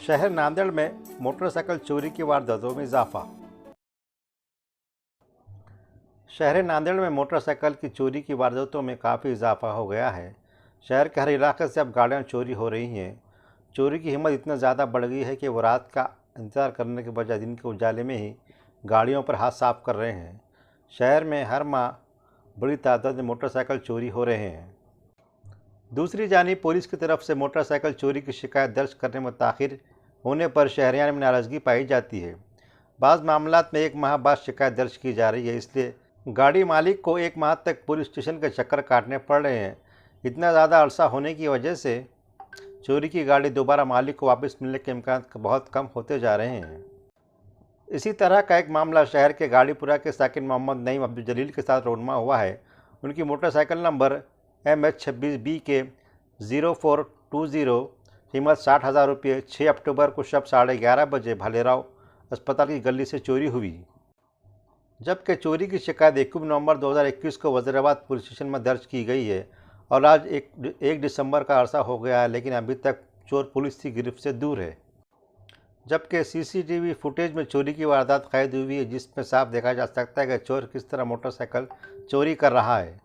शहर नांदेड़ में मोटरसाइकिल चोरी की वारदातों में इजाफा। शहर नांदेड़ में मोटरसाइकिल की चोरी की वारदातों में काफ़ी इजाफा हो गया है। शहर के हर इलाके से अब गाड़ियाँ चोरी हो रही हैं। चोरी की हिम्मत इतना ज़्यादा बढ़ गई है कि वो रात का इंतज़ार करने के बजाय दिन के उजाले में ही गाड़ियों पर हाथ साफ कर रहे हैं। शहर में हर माह बड़ी तादाद में मोटरसाइकिल चोरी हो रहे हैं। दूसरी जानिब पुलिस की तरफ से मोटरसाइकिल चोरी की शिकायत दर्ज करने में ताख़िर होने पर शहरियान में नाराज़गी पाई जाती है। बाज़ मामलात में 1 माह बाद शिकायत दर्ज की जा रही है, इसलिए गाड़ी मालिक को 1 माह तक पुलिस स्टेशन के चक्कर काटने पड़ रहे हैं। इतना ज़्यादा अरसा होने की वजह से चोरी की गाड़ी दोबारा मालिक को वापस मिलने के इम्कान बहुत कम होते जा रहे हैं। इसी तरह का एक मामला शहर के गाड़ीपुरा के साकिन मोहम्मद नईम अब्दुल जलील के साथ रोनमा हुआ है। उनकी मोटरसाइकिल नंबर MH26B के 0420 कीमत 60,000 रुपये 6 अक्टूबर को शब 11:30 बजे भालेराव अस्पताल की गली से चोरी हुई, जबकि चोरी की शिकायत 21 नवंबर 2021 को वज़ीराबाद पुलिस स्टेशन में दर्ज की गई है और आज 1 दिसंबर का अरसा हो गया है, लेकिन अभी तक चोर पुलिस की गिरफ्त से दूर है। जबकि CCTV फुटेज में चोरी की वारदात कैद हुई है, जिसमें साफ देखा जा सकता है कि चोर किस तरह मोटरसाइकिल चोरी कर रहा है।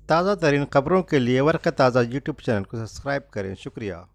ताज़ा तरीन खबरों के लिए वर्क़ ताज़ा यूट्यूब चैनल को सब्सक्राइब करें। शुक्रिया।